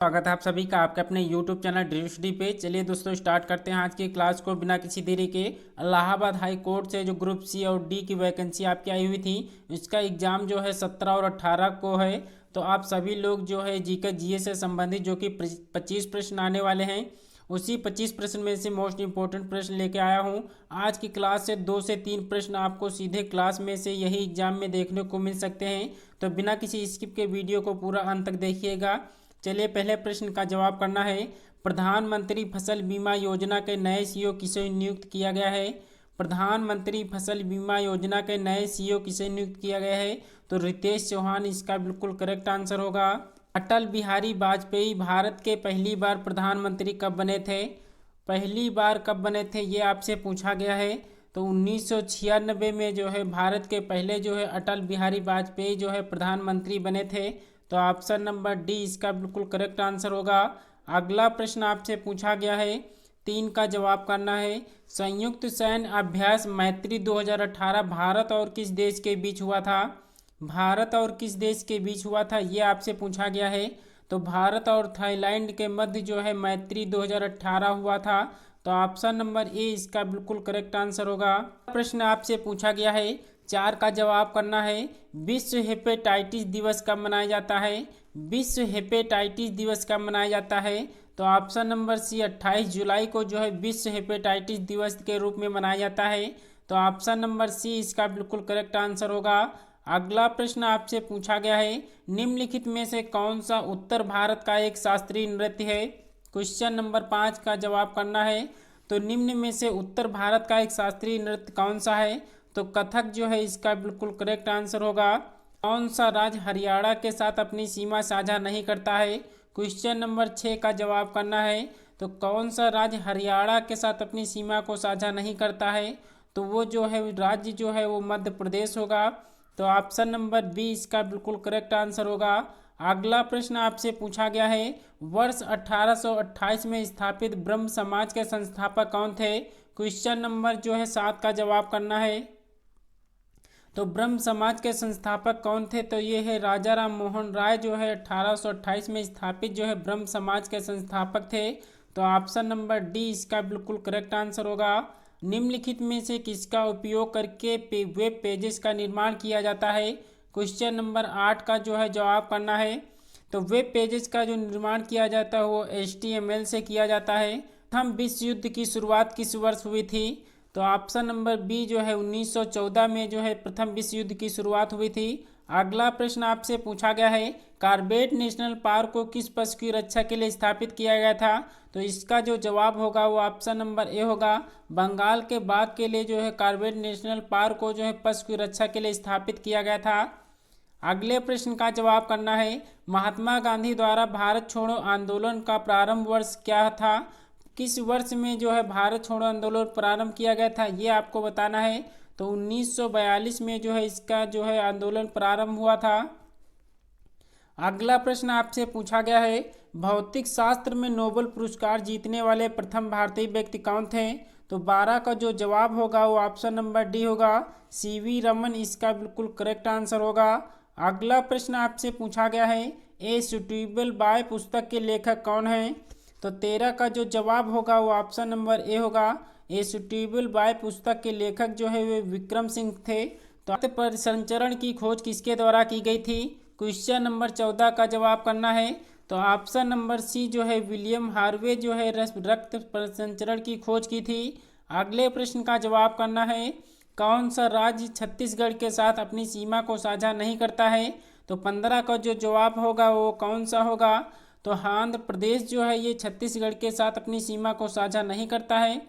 स्वागत है आप सभी का आपके अपने YouTube चैनल ड्रीम स्टडी पे। चलिए दोस्तों स्टार्ट करते हैं आज की क्लास को बिना किसी देरी के। इलाहाबाद हाई कोर्ट से जो ग्रुप सी और डी की वैकेंसी आपकी आई हुई थी, इसका एग्ज़ाम जो है 17 और 18 को है। तो आप सभी लोग जो है जीके से संबंधित जो कि 25 प्रश्न आने वाले हैं, उसी 25 प्रश्न में से मोस्ट इंपॉर्टेंट प्रश्न लेके आया हूँ। आज की क्लास से 2 से 3 प्रश्न आपको सीधे क्लास में से यही एग्जाम में देखने को मिल सकते हैं, तो बिना किसी स्किप के वीडियो को पूरा अंत तक देखिएगा। चलिए पहले प्रश्न का जवाब करना है। प्रधानमंत्री फसल बीमा योजना के नए सीईओ किसे नियुक्त किया गया है? प्रधानमंत्री फसल बीमा योजना के नए सीईओ किसे नियुक्त किया गया है? तो रितेश चौहान इसका बिल्कुल करेक्ट आंसर होगा। अटल बिहारी वाजपेयी भारत के पहली बार प्रधानमंत्री कब बने थे? पहली बार कब बने थे ये आपसे पूछा गया है। तो 1996 में जो है भारत के पहले जो है अटल बिहारी वाजपेयी जो है प्रधानमंत्री बने थे। तो ऑप्शन नंबर डी इसका बिल्कुल करेक्ट आंसर होगा। अगला प्रश्न आपसे पूछा गया है, 3 का जवाब करना है। संयुक्त सैन्य अभ्यास मैत्री 2018 भारत और किस देश के बीच हुआ था? भारत और किस देश के बीच हुआ था ये आपसे पूछा गया है। तो भारत और थाईलैंड के मध्य जो है मैत्री 2018 हुआ था। तो ऑप्शन नंबर ए इसका बिल्कुल करेक्ट आंसर होगा। प्रश्न आपसे पूछा गया है, 4 का जवाब करना है। विश्व हेपेटाइटिस दिवस कब मनाया जाता है? विश्व हेपेटाइटिस दिवस कब मनाया जाता है? तो ऑप्शन नंबर सी 28 जुलाई को जो है विश्व हेपेटाइटिस दिवस के रूप में मनाया जाता है। तो ऑप्शन नंबर सी इसका बिल्कुल करेक्ट आंसर होगा। अगला प्रश्न आपसे पूछा गया है, निम्नलिखित में से कौन सा उत्तर भारत का एक शास्त्रीय नृत्य है? क्वेश्चन नंबर 5 का जवाब करना है। तो निम्न में से उत्तर भारत का एक शास्त्रीय नृत्य कौन सा है? तो कथक जो है इसका बिल्कुल करेक्ट आंसर होगा। कौन सा राज्य हरियाणा के साथ अपनी सीमा साझा नहीं करता है? क्वेश्चन नंबर 6 का जवाब करना है। तो कौन सा राज्य हरियाणा के साथ अपनी सीमा को साझा नहीं करता है? तो वो जो है राज्य जो है वो मध्य प्रदेश होगा। तो ऑप्शन नंबर बी इसका बिल्कुल करेक्ट आंसर होगा। अगला प्रश्न आपसे पूछा गया है, वर्ष 1828 में स्थापित ब्रह्म समाज के संस्थापक कौन थे? क्वेश्चन नंबर जो है 7 का जवाब करना है। तो ब्रह्म समाज के संस्थापक कौन थे? तो ये है राजा राम मोहन राय जो है 1828 में स्थापित जो है ब्रह्म समाज के संस्थापक थे। तो ऑप्शन नंबर डी इसका बिल्कुल करेक्ट आंसर होगा। निम्नलिखित में से किसका उपयोग करके वेब पेजेस का निर्माण किया जाता है? क्वेश्चन नंबर 8 का जो है जवाब करना है। तो वेब पेजेस का जो निर्माण किया जाता है वो HTML से किया जाता है। प्रथम विश्व युद्ध की शुरुआत किस वर्ष हुई थी? तो ऑप्शन नंबर बी जो है 1914 में जो है प्रथम विश्व युद्ध की शुरुआत हुई थी। अगला प्रश्न आपसे पूछा गया है, कॉर्बेट नेशनल पार्क को किस पशु की रक्षा के लिए स्थापित किया गया था? तो इसका जो जवाब होगा वो ऑप्शन नंबर ए होगा। बंगाल के बाघ के लिए जो है कॉर्बेट नेशनल पार्क को जो है पशु की रक्षा के लिए स्थापित किया गया था। अगले प्रश्न का जवाब करना है, महात्मा गांधी द्वारा भारत छोड़ो आंदोलन का प्रारंभ वर्ष क्या था? किस वर्ष में जो है भारत छोड़ो आंदोलन प्रारंभ किया गया था ये आपको बताना है। तो 1942 में जो है इसका जो है आंदोलन प्रारंभ हुआ था। अगला प्रश्न आपसे पूछा गया है, भौतिक शास्त्र में नोबेल पुरस्कार जीतने वाले प्रथम भारतीय व्यक्ति कौन थे? तो 12 का जो जवाब होगा वो ऑप्शन नंबर डी होगा, CV रमन इसका बिल्कुल करेक्ट आंसर होगा। अगला प्रश्न आपसे पूछा गया है, ए सुटेबल बाय पुस्तक के लेखक कौन है? तो 13 का जो जवाब होगा वो ऑप्शन नंबर ए होगा। ए सुटेबल बाय पुस्तक के लेखक जो है वे विक्रम सिंह थे। तो रक्त परिसंचरण की खोज किसके द्वारा की गई थी? क्वेश्चन नंबर 14 का जवाब करना है। तो ऑप्शन नंबर सी जो है विलियम हार्वे जो है रक्त परिसंचरण की खोज की थी। अगले प्रश्न का जवाब करना है, कौन सा राज्य छत्तीसगढ़ के साथ अपनी सीमा को साझा नहीं करता है? तो 15 का जो जवाब होगा वो कौन सा होगा? तो आंध्र प्रदेश जो है ये छत्तीसगढ़ के साथ अपनी सीमा को साझा नहीं करता है।